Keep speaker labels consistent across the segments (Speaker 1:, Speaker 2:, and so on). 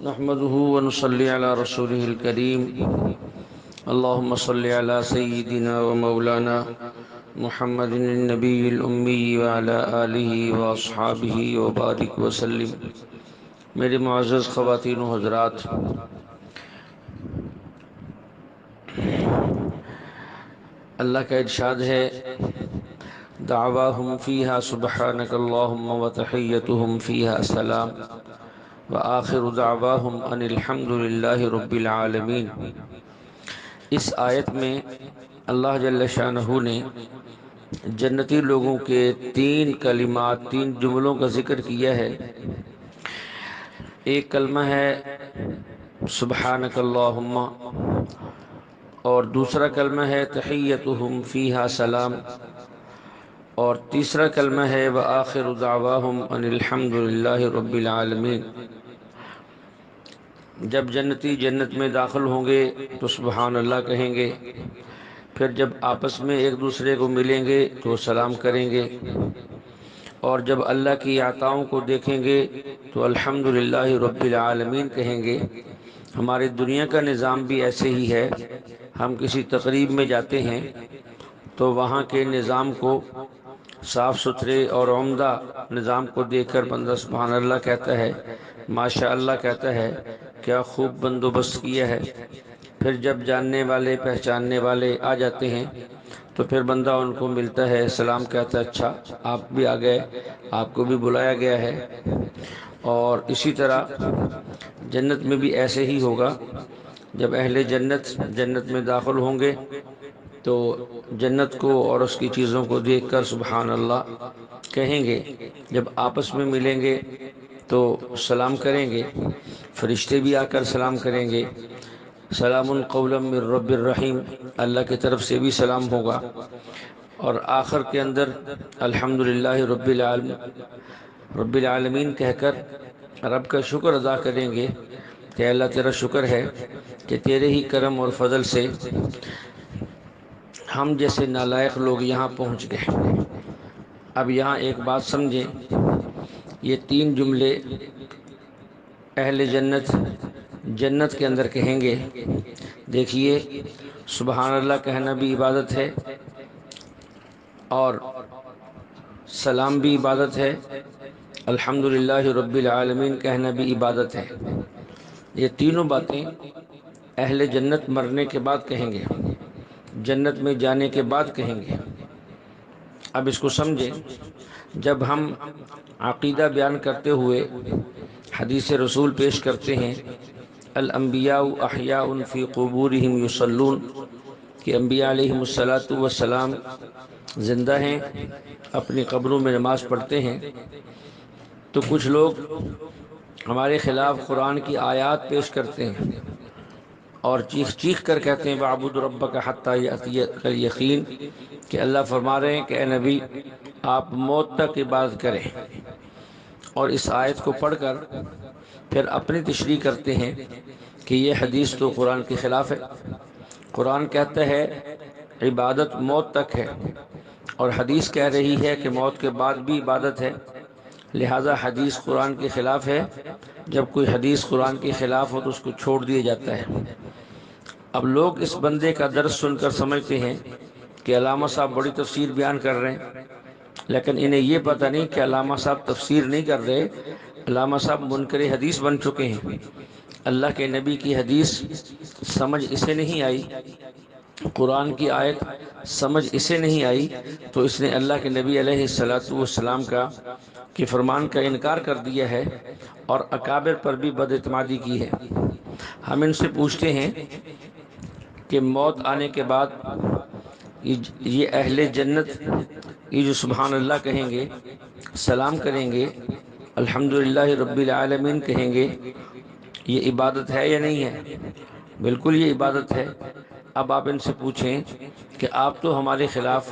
Speaker 1: نحمده ونصلي على رسوله الكريم اللهم صل على سيدنا ومولانا محمد النبي الأمي وعلى آله وأصحابه وبارك وسلم۔ میرے معزز خواتین و حضرات، اللہ کا ارشاد ہے دعواہم فیہا سبحانک اللہم وتحیتہم فیہا سلام وآخر دعواہم ان الحمد للہ رب العالمین۔ اس آیت میں اللہ جل شانہ نے جنتی لوگوں کے تین کلمات، تین جملوں کا ذکر کیا ہے۔ ایک کلمہ ہے سبحانک اللہم، اور دوسرا کلمہ ہے تحیتہم فیہا سلام، اور تیسرا کلمہ ہے وآخر دعواہم ان الحمد للہ رب العالمین۔ جب جنتی جنت میں داخل ہوں گے تو سبحان اللہ کہیں گے، پھر جب آپس میں ایک دوسرے کو ملیں گے تو سلام کریں گے، اور جب اللہ کی عطاؤں کو دیکھیں گے تو الحمدللہ رب العالمین کہیں گے۔ ہماری دنیا کا نظام بھی ایسے ہی ہے، ہم کسی تقریب میں جاتے ہیں تو وہاں کے نظام کو، صاف ستھرے اور عمدہ نظام کو دیکھ کر بندہ سبحان اللہ کہتا ہے، ماشاء اللہ کہتا ہے، کیا خوب بندوبست کیا ہے۔ پھر جب جاننے والے پہچاننے والے آ جاتے ہیں تو پھر بندہ ان کو ملتا ہے، سلام کہتا ہے، اچھا آپ بھی آ گئے، آپ کو بھی بلایا گیا ہے۔ اور اسی طرح جنت میں بھی ایسے ہی ہوگا۔ جب اہل جنت جنت میں داخل ہوں گے تو جنت کو اور اس کی چیزوں کو دیکھ کر سبحان اللہ کہیں گے۔ جب آپس میں ملیں گے تو سلام کریں گے، فرشتے بھی آ کر سلام کریں گے، سلام قولا من رب الرحیم، اللہ کی طرف سے بھی سلام ہوگا، اور آخر کے اندر الحمدللہ رب العالمین کہہ کر رب کا شکر ادا کریں گے کہ اللہ تیرا شکر ہے کہ تیرے ہی کرم اور فضل سے ہم جیسے نالائق لوگ یہاں پہنچ گئے۔ اب یہاں ایک بات سمجھیں، یہ تین جملے اہل جنت جنت کے اندر کہیں گے۔ دیکھیے، سبحان اللہ کہنا بھی عبادت ہے، اور سلام بھی عبادت ہے، الحمدللہ رب العالمین کہنا بھی عبادت ہے۔ یہ تینوں باتیں اہل جنت مرنے کے بعد کہیں گے، جنت میں جانے کے بعد کہیں گے۔ اب اس کو سمجھیں، جب ہم عقیدہ بیان کرتے ہوئے حدیث رسول پیش کرتے ہیں، الانبیاء احیاء فی قبورہم یصلون، کہ انبیاء علیہم السلام زندہ ہیں، اپنی قبروں میں نماز پڑھتے ہیں، تو کچھ لوگ ہمارے خلاف قرآن کی آیات پیش کرتے ہیں اور چیخ چیخ کر کہتے ہیں وَاعْبُدْ رَبَّكَ حَتَّى يَأْتِيَكَ الْيَقِينُ، کہ اللہ فرما رہے ہیں کہ اے نبی آپ موت تک عبادت کریں، اور اس آیت کو پڑھ کر پھر اپنی تشریح کرتے ہیں کہ یہ حدیث تو قرآن کے خلاف ہے۔ قرآن کہتا ہے عبادت موت تک ہے، اور حدیث کہہ رہی ہے کہ موت کے بعد بھی عبادت ہے، لہذا حدیث قرآن کے خلاف ہے۔ جب کوئی حدیث قرآن کے خلاف ہو تو اس کو چھوڑ دیا جاتا ہے۔ اب لوگ اس بندے کا درس سن کر سمجھتے ہیں کہ علامہ صاحب بڑی تفسیر بیان کر رہے ہیں، لیکن انہیں یہ پتہ نہیں کہ علامہ صاحب تفسیر نہیں کر رہے، علامہ صاحب منکر حدیث بن چکے ہیں۔ اللہ کے نبی کی حدیث سمجھ اسے نہیں آئی، قرآن کی آیت سمجھ اسے نہیں آئی، تو اس نے اللہ کے نبی علیہ السلام کے فرمان کا انکار کر دیا ہے، اور اکابر پر بھی بد اعتمادی کی ہے۔ ہم ان سے پوچھتے ہیں کہ موت آنے کے بعد یہ اہل جنت یہ جو سبحان اللہ کہیں گے، سلام کریں گے، الحمدللہ رب العالمین کہیں گے، یہ عبادت ہے یا نہیں ہے؟ بالکل یہ عبادت ہے۔ اب آپ ان سے پوچھیں کہ آپ تو ہمارے خلاف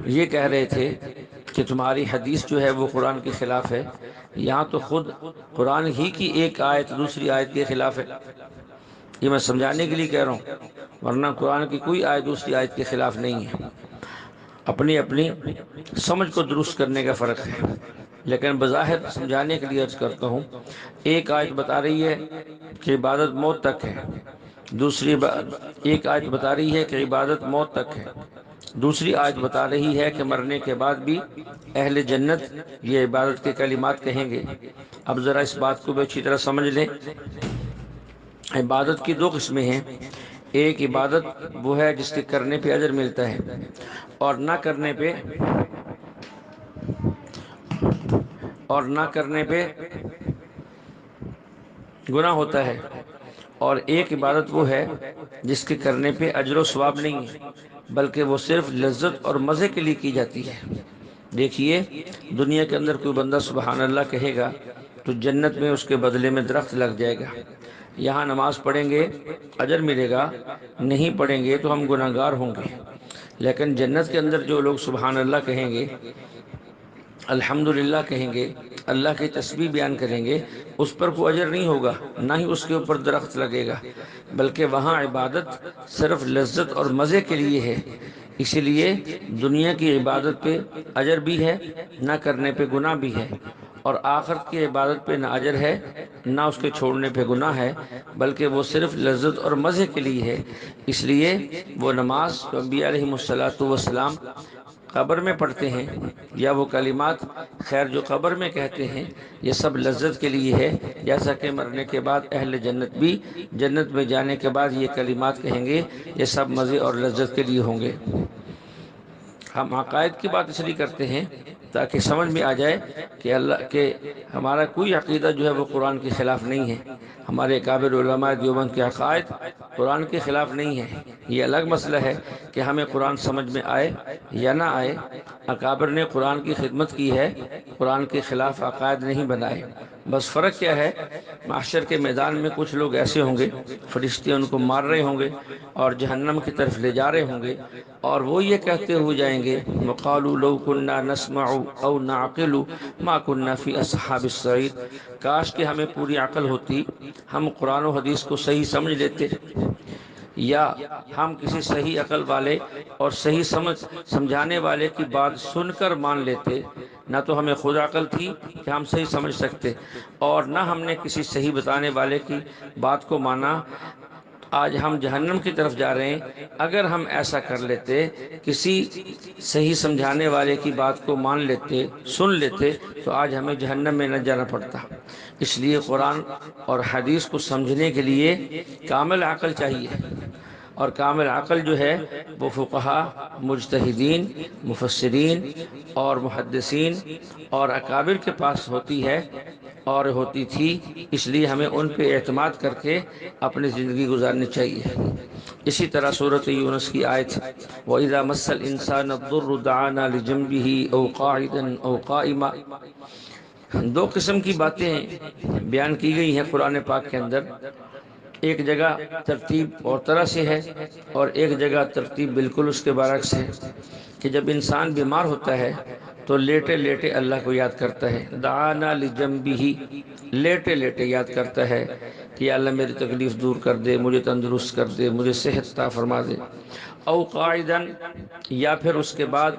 Speaker 1: یہ کہہ رہے تھے کہ تمہاری حدیث جو ہے وہ قرآن کے خلاف ہے، یہاں تو خود قرآن ہی کی ایک آیت دوسری آیت کے خلاف ہے۔ یہ میں سمجھانے کے لیے کہہ رہا ہوں، ورنہ قرآن کی کوئی آیت دوسری آیت کے خلاف نہیں ہے۔ اپنی اپنی سمجھ کو درست کرنے کا فرق ہے۔ لیکن بظاہر سمجھانے کے لیے عرض کرتا ہوں، ایک آیت بتا رہی ہے کہ عبادت موت تک ہے، ایک آیت بتا رہی ہے کہ عبادت موت تک ہے، دوسری آیت بتا رہی ہے کہ مرنے کے بعد بھی اہل جنت یہ عبادت کے کلمات کہیں گے۔ اب ذرا اس بات کو بھی اچھی طرح سمجھ لیں، عبادت کی دو قسمیں ہیں، ایک عبادت وہ ہے جس کے کرنے پہ اجر ملتا ہے اور نہ کرنے پہ گناہ ہوتا ہے، اور ایک عبادت وہ ہے جس کے کرنے پہ اجر و ثواب نہیں ہے بلکہ وہ صرف لذت اور مزے کے لیے کی جاتی ہے۔ دیکھیے، دنیا کے اندر کوئی بندہ سبحان اللہ کہے گا تو جنت میں اس کے بدلے میں درخت لگ جائے گا، یہاں نماز پڑھیں گے اجر ملے گا، نہیں پڑھیں گے تو ہم گناہ گار ہوں گے۔ لیکن جنت کے اندر جو لوگ سبحان اللہ کہیں گے، الحمدللہ کہیں گے، اللہ کی تسبیح بیان کریں گے، اس پر کوئی اجر نہیں ہوگا، نہ ہی اس کے اوپر درخت لگے گا، بلکہ وہاں عبادت صرف لذت اور مزے کے لیے ہے۔ اسی لیے دنیا کی عبادت پہ اجر بھی ہے، نہ کرنے پہ گناہ بھی ہے، اور آخرت کی عبادت پہ نہ اجر ہے نہ اس کے چھوڑنے پہ گناہ ہے، بلکہ وہ صرف لذت اور مزے کے لیے ہے۔ اس لیے وہ نماز جو انبیاء علیہم السلام قبر میں پڑھتے ہیں، یا وہ کلمات خیر جو قبر میں کہتے ہیں، یہ سب لذت کے لیے ہے، جیسا کہ مرنے کے بعد اہل جنت بھی جنت میں جانے کے بعد یہ کلمات کہیں گے، یہ سب مزے اور لذت کے لیے ہوں گے۔ ہم عقائد کی بات اس لیے کرتے ہیں تاکہ سمجھ میں آ جائے کہ ہمارا کوئی عقیدہ جو ہے وہ قرآن کے خلاف نہیں ہے، ہمارے اکابر علماء دیوبند کے عقائد قرآن کے خلاف نہیں ہے۔ یہ الگ مسئلہ ہے کہ ہمیں قرآن سمجھ میں آئے یا نہ آئے، اکابر نے قرآن کی خدمت کی ہے، قرآن کے خلاف عقائد نہیں بنائے۔ بس فرق کیا ہے، محشر کے میدان میں کچھ لوگ ایسے ہوں گے، فرشتے ان کو مار رہے ہوں گے اور جہنم کی طرف لے جا رہے ہوں گے، اور وہ یہ کہتے ہوئے جائیں گے، وَقَالُوا لَوْ كُنَّا نَسْمَعُ أَوْ نَعْقِلُ مَا كُنَّا فِي أَصْحَابِ السَّعِيرِ، کاش کہ ہمیں پوری عقل ہوتی، ہم قرآن و حدیث کو صحیح سمجھ لیتے، یا ہم کسی صحیح عقل والے اور صحیح سمجھانے والے کی بات سن کر مان لیتے۔ نہ تو ہمیں خود عقل تھی کہ ہم صحیح سمجھ سکتے، اور نہ ہم نے کسی صحیح بتانے والے کی بات کو مانا، آج ہم جہنم کی طرف جا رہے ہیں۔ اگر ہم ایسا کر لیتے، کسی صحیح سمجھانے والے کی بات کو مان لیتے، سن لیتے، تو آج ہمیں جہنم میں نہ جانا پڑتا۔ اس لیے قرآن اور حدیث کو سمجھنے کے لیے کامل عقل چاہیے، اور کامل عقل جو ہے وہ فقہا، مجتہدین، مفسرین اور محدثین اور اکابر کے پاس ہوتی ہے اور ہوتی تھی، اس لیے ہمیں ان پہ اعتماد کر کے اپنی زندگی گزارنی چاہیے۔ اسی طرح سورۃ یونس کی آیت وَإِذَا مَسَّ الْإِنسَانَ الضُّرُّ دَعَانَا لِجَنبِهِ أَوْ قَاعِدًا أَوْ قَائِمًا، دو قسم کی باتیں بیان کی گئی ہیں قرآن پاک کے اندر، ایک جگہ ترتیب اور طرح سے ہے اور ایک جگہ ترتیب بالکل اس کے برعکس ہے، کہ جب انسان بیمار ہوتا ہے تو لیٹے لیٹے اللہ کو یاد کرتا ہے، دعانا لجنبہ، لیٹے لیٹے یاد کرتا ہے کہ یا اللہ میری تکلیف دور کر دے، مجھے تندرست کر دے، مجھے صحت عطا فرما دے۔ او قاعدن، یا پھر اس کے بعد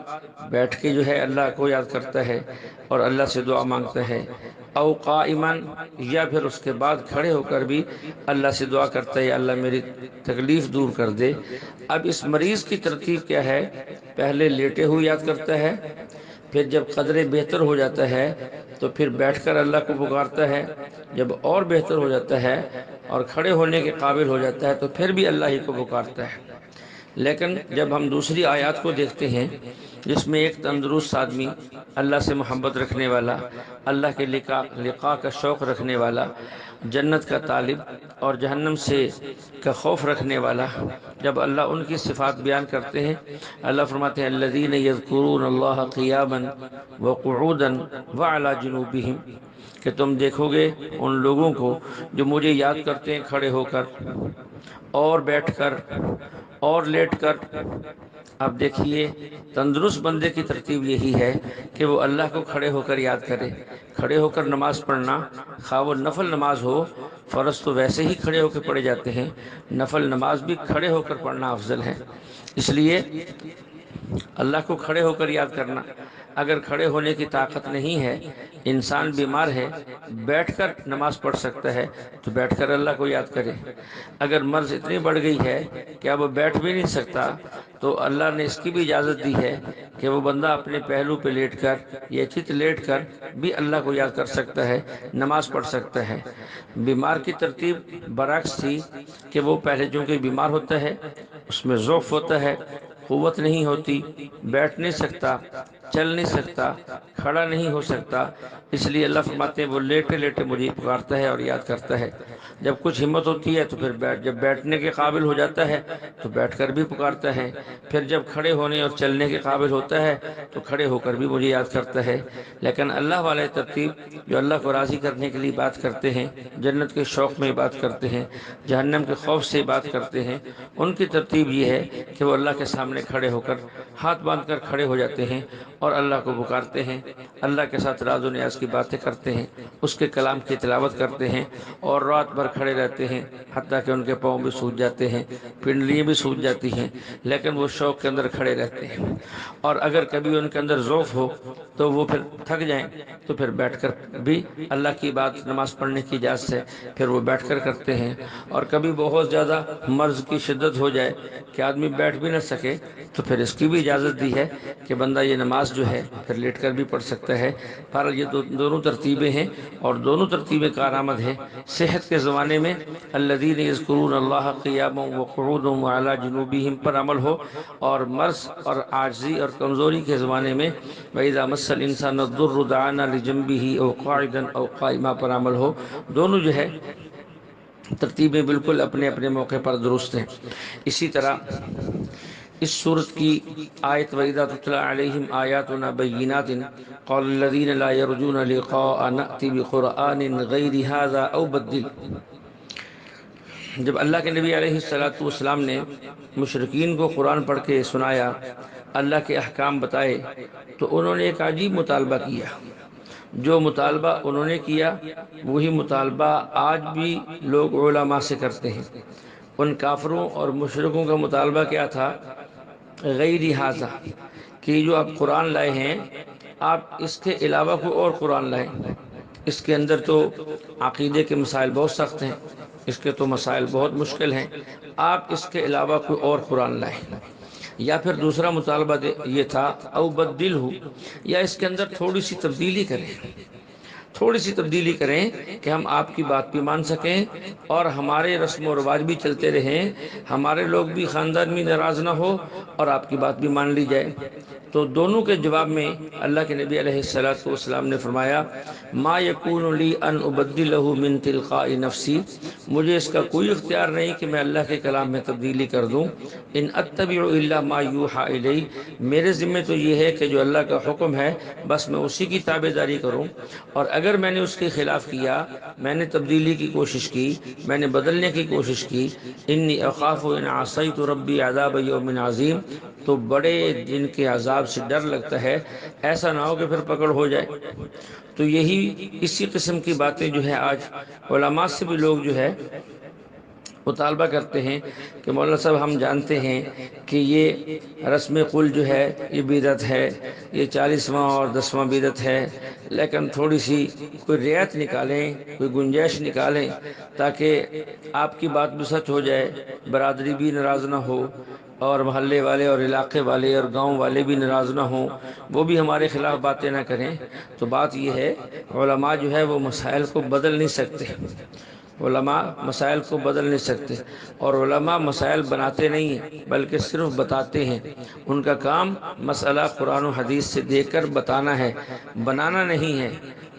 Speaker 1: بیٹھ کے جو ہے اللہ کو یاد کرتا ہے اور اللہ سے دعا مانگتا ہے۔ او قائمن، یا پھر اس کے بعد کھڑے ہو کر بھی اللہ سے دعا کرتا ہے اللہ میری تکلیف دور کر دے۔ اب اس مریض کی ترتیب کیا ہے، پہلے لیٹے ہوئے یاد کرتا ہے، پھر جب قدرے بہتر ہو جاتا ہے تو پھر بیٹھ کر اللہ کو پکارتا ہے، جب اور بہتر ہو جاتا ہے اور کھڑے ہونے کے قابل ہو جاتا ہے تو پھر بھی اللہ ہی کو پکارتا ہے۔ لیکن جب ہم دوسری آیات کو دیکھتے ہیں جس میں ایک تندرست آدمی، اللہ سے محبت رکھنے والا، اللہ کے لقاء کا شوق رکھنے والا، جنت کا طالب اور جہنم سے کا خوف رکھنے والا، جب اللہ ان کی صفات بیان کرتے ہیں، اللہ فرماتے ہیں الذین یذکرون اللہ قیاما وقعودا وعلی جنوبہم، کہ تم دیکھو گے ان لوگوں کو جو مجھے یاد کرتے ہیں کھڑے ہو کر اور بیٹھ کر اور لیٹ کر۔ اب دیکھیے تندرست بندے کی ترتیب یہی ہے کہ وہ اللہ کو کھڑے ہو کر یاد کرے، کھڑے ہو کر نماز پڑھنا، خواہ وہ نفل نماز ہو، فرض تو ویسے ہی کھڑے ہو کے پڑھے جاتے ہیں، نفل نماز بھی کھڑے ہو کر پڑھنا افضل ہے۔ اس لیے اللہ کو کھڑے ہو کر یاد کرنا۔ اگر کھڑے ہونے کی طاقت نہیں ہے، انسان بیمار ہے، بیٹھ کر نماز پڑھ سکتا ہے تو بیٹھ کر اللہ کو یاد کرے۔ اگر مرض اتنی بڑھ گئی ہے کہ اب وہ بیٹھ بھی نہیں سکتا تو اللہ نے اس کی بھی اجازت دی ہے کہ وہ بندہ اپنے پہلو پہ لیٹ کر یا چت لیٹ کر بھی اللہ کو یاد کر سکتا ہے، نماز پڑھ سکتا ہے۔ بیمار کی ترتیب برعکس تھی کہ وہ پہلے چونکہ بیمار ہوتا ہے، اس میں ضعف ہوتا ہے، قوت نہیں ہوتی، بیٹھ نہیں سکتا، چل نہیں سکتا، کھڑا نہیں ہو سکتا، اس لیے اللہ فرماتے ہیں وہ لیٹے لیٹے مجھے پکارتا ہے اور یاد کرتا ہے۔ جب کچھ ہمت ہوتی ہے تو پھر جب بیٹھنے کے قابل ہو جاتا ہے تو بیٹھ کر بھی پکارتا ہے، پھر جب کھڑے ہونے اور چلنے کے قابل ہوتا ہے تو کھڑے ہو کر بھی مجھے یاد کرتا ہے۔ لیکن اللہ والے ترتیب جو اللہ کو راضی کرنے کے لیے بات کرتے ہیں، جنت کے شوق میں بات کرتے ہیں، جہنم کے خوف سے بات کرتے ہیں، ان کی ترتیب یہ ہے کہ وہ اللہ کے سامنے کھڑے ہو کر ہاتھ باندھ کر کھڑے ہو جاتے ہیں اور اللہ کو پکارتے ہیں، اللہ کے ساتھ راز و نیاز کی باتیں کرتے ہیں، اس کے کلام کی تلاوت کرتے ہیں اور رات بھر کھڑے رہتے ہیں، حتیٰ کہ ان کے پاؤں بھی سوج جاتے ہیں، پنڈلیاں بھی سوج جاتی ہیں، لیکن وہ شوق کے اندر کھڑے رہتے ہیں۔ اور اگر کبھی ان کے اندر ضعف ہو تو وہ پھر تھک جائیں تو پھر بیٹھ کر بھی اللہ کی بات نماز پڑھنے کی اجازت ہے، پھر وہ بیٹھ کر کرتے ہیں۔ اور کبھی بہت زیادہ مرض کی شدت ہو جائے کہ آدمی بیٹھ بھی نہ سکے تو پھر اس کی بھی اجازت دی ہے کہ بندہ یہ نماز جو ہے پھر لیٹ کر بھی پڑھ سکتا ہے۔ پر یہ دونوں ترتیبیں ہیں اور دونوں ترتیبیں کارآمد ہیں۔ صحت کے زمانے میں الذین یذکرون اللہ قیاما وقعودا وعلی جنوبہم پر عمل ہو، اور مرض اور عاجزی اور کمزوری کے زمانے میں وَإِذَا مَسَّ الْإِنسَانَ الضُّرُّ دَعَانَا لِجَنبِهِ أَوْ قَاعِدًا أَوْ قَائِمًا پر عمل ہو۔ دونوں جو ہے ترتیبیں بالکل اپنے اپنے موقع پر درست ہیں۔ اسی طرح اس صورت کی آیت وَإِذَا تُتْلَىٰ عَلَيْهِمْ آيَاتُنَا بَيِّنَاتٍ قَالَ الَّذِينَ لَا يَرْجُونَ لِقَاءَنَا نَأْتِ بِقُرْآنٍ غَيْرِ هَٰذَا أَوْ بَدِّلْ۔ جب اللہ کے نبی علیہ السلام نے مشرکین کو قرآن پڑھ کے سنایا، اللہ کے احکام بتائے، تو انہوں نے ایک عجیب مطالبہ کیا۔ جو مطالبہ انہوں نے کیا وہی مطالبہ آج بھی لوگ علماء سے کرتے ہیں۔ ان کافروں اور مشرکوں کا مطالبہ کیا تھا؟ غیر ھذا، کہ جو آپ قرآن لائے ہیں آپ اس کے علاوہ کوئی اور قرآن لائیں۔ اس کے اندر تو عقیدے کے مسائل بہت سخت ہیں، اس کے تو مسائل بہت مشکل ہیں، آپ اس کے علاوہ کوئی اور قرآن لائیں۔ یا پھر دوسرا مطالبہ یہ تھا او بدلہ، یا اس کے اندر تھوڑی سی تبدیلی کریں، تھوڑی سی تبدیلی کریں کہ ہم آپ کی بات بھی مان سکیں اور ہمارے رسم و رواج بھی چلتے رہیں، ہمارے لوگ بھی خاندان میں ناراض نہ ہو اور آپ کی بات بھی مان لی جائے۔ تو دونوں کے جواب میں اللہ کے نبی علیہ السلام نے فرمایا ما یکون لی ان ابدلہ من تلقاء نفسی، مجھے اس کا کوئی اختیار نہیں کہ میں اللہ کے کلام میں تبدیلی کر دوں۔ ان اتبع الا ما یوحى الی، میرے ذمہ تو یہ ہے کہ جو اللہ کا حکم ہے بس میں اسی کی تابعداری کروں، اور اگر میں نے اس کے خلاف کیا، میں نے تبدیلی کی کوشش کی، میں نے بدلنے کی کوشش کی، انی اخاف ان عصیت ربی عذاب یوم عظیم، تو بڑے دن کے عذاب سے ڈر لگتا ہے، ایسا نہ ہو کہ پھر پکڑ ہو جائے۔ تو یہی اسی قسم کی باتیں جو ہے آج علماء سے بھی لوگ جو ہے مطالبہ کرتے ہیں کہ مولانا صاحب ہم جانتے ہیں کہ یہ رسم قل جو ہے یہ بدعت ہے، یہ 40واں اور 10واں بدعت ہے، لیکن تھوڑی سی کوئی رعایت نکالیں، کوئی گنجائش نکالیں تاکہ آپ کی بات بھی سچ ہو جائے، برادری بھی ناراض نہ ہو، اور محلے والے اور علاقے والے اور گاؤں والے بھی ناراض نہ ہوں، وہ بھی ہمارے خلاف باتیں نہ کریں۔ تو بات یہ ہے علماء جو ہے وہ مسائل کو بدل نہیں سکتے، علماء مسائل کو بدل نہیں سکتے، اور علماء مسائل بناتے نہیں ہیں بلکہ صرف بتاتے ہیں۔ ان کا کام مسئلہ قرآن و حدیث سے دیکھ کر بتانا ہے، بنانا نہیں ہے۔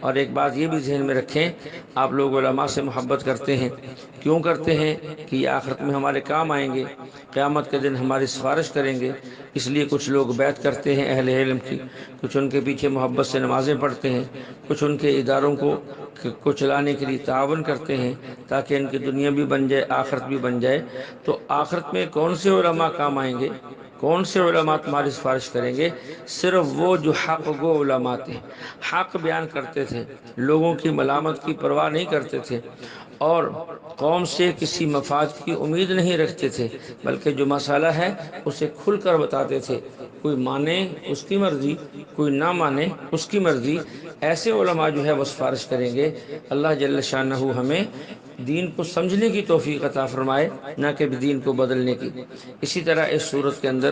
Speaker 1: اور ایک بات یہ بھی ذہن میں رکھیں، آپ لوگ علماء سے محبت کرتے ہیں، کیوں کرتے ہیں؟ کہ یہ آخرت میں ہمارے کام آئیں گے، قیامت کے دن ہماری سفارش کریں گے، اس لیے کچھ لوگ بیعت کرتے ہیں اہل علم کی، کچھ ان کے پیچھے محبت سے نمازیں پڑھتے ہیں، کچھ ان کے اداروں کو چلانے کے لیے تعاون کرتے ہیں تاکہ ان کی دنیا بھی بن جائے، آخرت بھی بن جائے۔ تو آخرت میں کون سے علماء کام آئیں گے؟ کون سے علماء تمہاری سفارش کریں گے؟ صرف وہ جو حق گو علماء تھے، حق بیان کرتے تھے، لوگوں کی ملامت کی پرواہ نہیں کرتے تھے، اور قوم سے کسی مفاد کی امید نہیں رکھتے تھے، بلکہ جو مسئلہ ہے اسے کھل کر بتاتے تھے، کوئی مانے اس کی مرضی، کوئی نہ مانے اس کی مرضی۔ ایسے علماء جو ہے وہ سفارش کریں گے۔ اللہ جل شانہ ہمیں دین کو سمجھنے کی توفیق عطا فرمائے، نہ کہ دین کو بدلنے کی۔ اسی طرح اس صورت کے اندر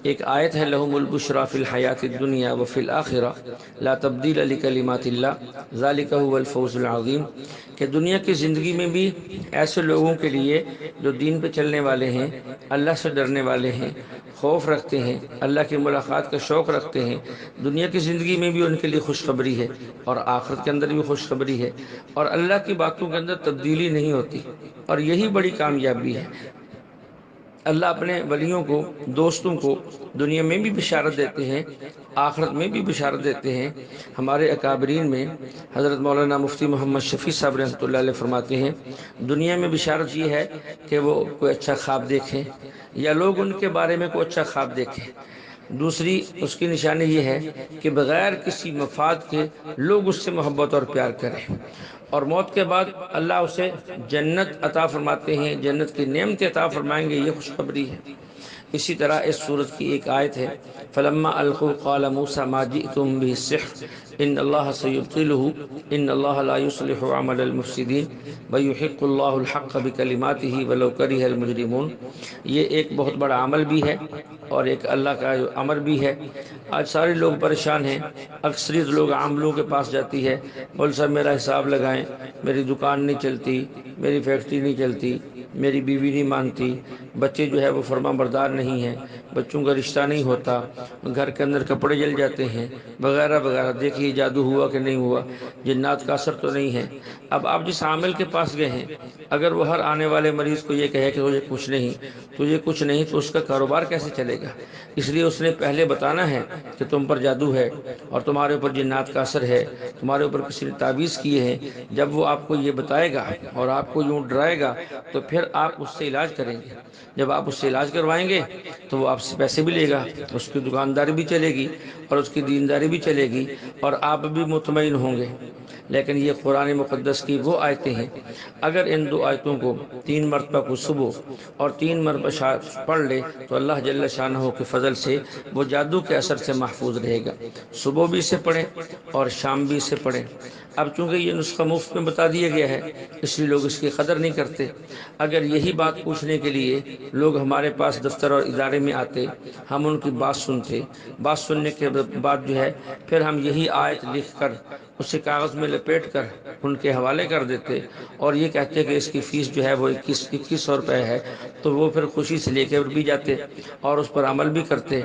Speaker 1: ایک آیت ہے، لَهُمُ الْبُشْرَى فِي الْحَيَاةِ الدُّنْيَا وَفِي الْآخِرَةِ لَا تَبْدِيلَ لِكَلِمَاتِ اللَّهِ ذَلِكَ هُوَ الْفَوْزُ الْعَظِيمُ، کہ دنیا کی زندگی میں بھی ایسے لوگوں کے لیے جو دین پہ چلنے والے ہیں، اللہ سے ڈرنے والے ہیں، خوف رکھتے ہیں، اللہ کی ملاقات کا شوق رکھتے ہیں، دنیا کی زندگی میں بھی ان کے لیے خوشخبری ہے، اور آخرت کے اندر بھی خوشخبری ہے، اور اللہ کی باتوں کے اندر تبدیلی نہیں ہوتی، اور یہی بڑی کامیابی ہے۔ اللہ اپنے ولیوں کو، دوستوں کو دنیا میں بھی بشارت دیتے ہیں، آخرت میں بھی بشارت دیتے ہیں۔ ہمارے اکابرین میں حضرت مولانا مفتی محمد شفیع صاحب رحمۃ اللہ علیہ فرماتے ہیں، دنیا میں بشارت یہ ہے کہ وہ کوئی اچھا خواب دیکھیں، یا لوگ ان کے بارے میں کوئی اچھا خواب دیکھیں۔ دوسری اس کی نشانی یہ ہے کہ بغیر کسی مفاد کے لوگ اس سے محبت اور پیار کریں، اور موت کے بعد اللہ اسے جنت عطا فرماتے ہیں، جنت کی نعمت عطا فرمائیں گے، یہ خوشخبری ہے۔ اسی طرح اس سورت کی ایک آیت ہے، فَلَمَّا أَلْقُوا قَالَ مُوسَىٰ مَا جِئْتُم بِهِ السِّحْرُ إِنَّ اللَّهَ سَيُبْطِلُهُ إِنَّ اللَّهَ لَا يُصْلِحُ عَمَلَ الْمُفْسِدِينَ وَيُحِقُّ اللَّهُ الْحَقَّ بِكَلِمَاتِهِ وَلَوْ كَرِهَ الْمُجْرِمُونَ۔ یہ ایک بہت بڑا عمل بھی ہے اور ایک اللہ کا امر بھی ہے۔ آج سارے لوگ پریشان ہیں، اکثریت لوگ عاملوں کے پاس جاتی ہے، بول صاحب میرا حساب لگائیں، میری دکان نہیں چلتی، میری فیکٹری نہیں چلتی، میری بیوی نہیں مانتی، بچے جو ہے وہ فرما بردار نہیں ہیں، بچوں کا رشتہ نہیں ہوتا، گھر کے اندر کپڑے جل جاتے ہیں، وغیرہ وغیرہ۔ دیکھیے جادو ہوا کہ نہیں ہوا، جنات کا اثر تو نہیں ہے۔ اب آپ جس عامل کے پاس گئے ہیں، اگر وہ ہر آنے والے مریض کو یہ کہے کہ تجھے کچھ نہیں، تجھے کچھ نہیں، تو اس کا کاروبار کیسے چلے گا؟ اس لیے اس نے پہلے بتانا ہے کہ تم پر جادو ہے اور تمہارے اوپر جنات کا اثر ہے، تمہارے اوپر کسی نے تعویذ کیے ہیں۔ جب وہ آپ کو یہ بتائے گا اور آپ کو یوں ڈرائے گا، تو پھر آپ اس سے علاج کریں گے۔ جب آپ اس سے علاج کروائیں گے تو وہ آپ سے پیسے بھی لے گا، اس کی دکانداری بھی چلے گی اور اس کی دینداری بھی چلے گی، اور آپ بھی مطمئن ہوں گے۔ لیکن یہ قرآن مقدس کی وہ آیتیں ہیں، اگر ان دو آیتوں کو 3 مرتبہ کو صبح اور 3 مرتبہ پڑھ لے تو اللہ جل شانہ کے فضل سے وہ جادو کے اثر سے محفوظ رہے گا۔ صبح بھی اسے پڑھیں اور شام بھی اسے پڑھیں۔ اب چونکہ یہ نسخہ مفت میں بتا دیا گیا ہے، اس لیے لوگ اس کی قدر نہیں کرتے۔ اگر یہی بات پوچھنے کے لیے لوگ ہمارے پاس دفتر اور ادارے میں آتے، ہم ان کی بات سنتے، بات سننے کے بعد جو ہے پھر ہم یہی آیت لکھ کر اسے کاغذ میں لپیٹ کر ان کے حوالے کر دیتے اور یہ کہتے کہ اس کی فیس جو ہے وہ 2100 روپے ہے، تو وہ پھر خوشی سے لے کے بھی جاتے اور اس پر عمل بھی کرتے۔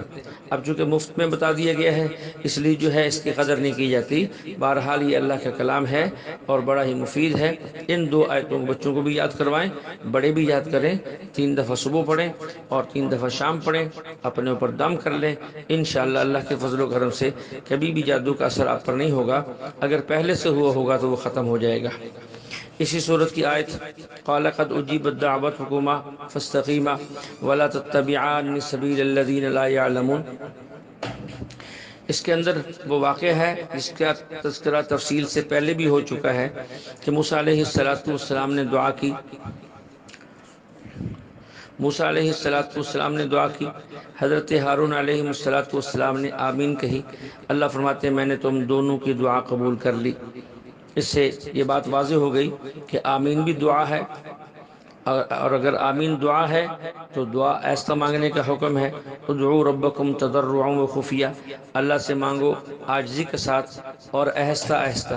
Speaker 1: اب چونکہ مفت میں بتا دیا گیا ہے، اس لیے جو ہے اس کی قدر نہیں کی جاتی۔ بہرحال یہ اللہ کا کلام ہے اور بڑا ہی مفید ہے۔ ان 2 آیتوں کو بچوں کو بھی یاد کروائیں، بڑے بھی یاد کریں، 3 دفعہ صبح پڑھیں اور 3 دفعہ شام پڑھیں، اپنے اوپر دم کر لیں۔ انشاءاللہ اللہ کے فضل و کرم سے کبھی بھی جادو کا اثر آپ پر نہیں ہوگا، اگر پہلے سے ہوا ہوگا تو وہ ختم ہو جائے گا۔ اسی صورت کی آیت، قال قد اجیبت دعوتکما فاستقیما ولا تتبعان سبیل الذین لا يعلمون۔ اس کے اندر وہ واقعہ ہے جس کا تذکرہ تفصیل سے پہلے بھی ہو چکا ہے کہ موسیٰ علیہ السلام نے دعا کی، موسیٰ علیہ السلام نے دعا کی، حضرت ہارون علیہ السلام نے آمین کہی۔ اللہ فرماتے ہیں میں نے تم دونوں کی دعا قبول کر لی۔ اس سے یہ بات واضح ہو گئی کہ آمین بھی دعا ہے، اور اگر آمین دعا ہے تو دعا ایسا مانگنے کا حکم ہے، ادعوا ربکم تضرعا وخفیہ، اللہ سے مانگو عاجزی کے ساتھ اور آہستہ آہستہ۔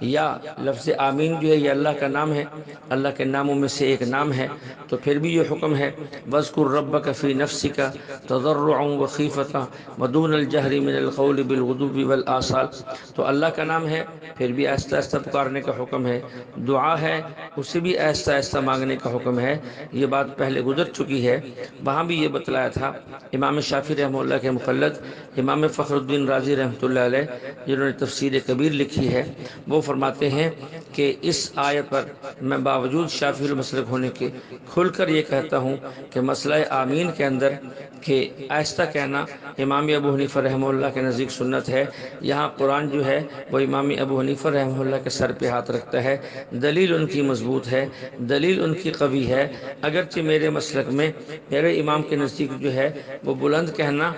Speaker 1: یا لفظ آمین جو ہے یہ اللہ کا نام ہے، اللہ کے ناموں میں سے ایک نام ہے، تو پھر بھی یہ حکم ہے وَاذْكُرْ رَبَّكَ فِي نَفْسِكَ تَضَرُّعًا وَخِيفَةً وَدُونَ الْجَهْرِ مِنَ الْقَوْلِ بِالْغُدُوِّ وَالْآصَالِ۔ تو اللہ کا نام ہے، پھر بھی آہستہ آہستہ پکارنے کا حکم ہے، دعا ہے اسے بھی آہستہ آہستہ مانگنے کا حکم حکم ہے، یہ بات پہلے گزر چکی ہے۔ وہاں بھی یہ بتلایا تھا، امام شافعی رحمہ اللہ کے مقلد امام فخر الدین رازی رحمۃ اللہ علیہ جنہوں نے تفسیر کبیر لکھی ہے، وہ فرماتے ہیں کہ اس آیت پر میں باوجود شافعی المسلک ہونے کے کھل کر یہ کہتا ہوں کہ مسئلہ آمین کے اندر کہ آہستہ کہنا امام ابو حنیفہ رحمہ اللہ کے نزدیک سنت ہے۔ یہاں قرآن جو ہے وہ امام ابو حنیفہ رحمہ اللہ کے سر پہ ہاتھ رکھتا ہے، دلیل ان کی مضبوط ہے، دلیل ان کی قوی ہے۔ اگرچہ میرے مسلک میں میرے امام کے نزدیک جو ہے وہ بلند کہنا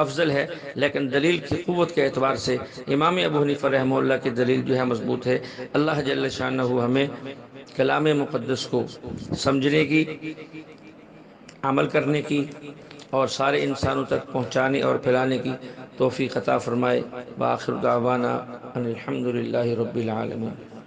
Speaker 1: افضل ہے، لیکن دلیل کی قوت کے اعتبار سے امام ابو حنیفہ رحمہ اللہ کی دلیل جو ہے مضبوط ہے۔ اللہ جل شانہ ہمیں کلام مقدس کو سمجھنے کی، عمل کرنے کی اور سارے انسانوں تک پہنچانے اور پھیلانے کی توفیق عطا فرمائے۔ وآخر دعوانا ان الحمد للہ رب العالمین۔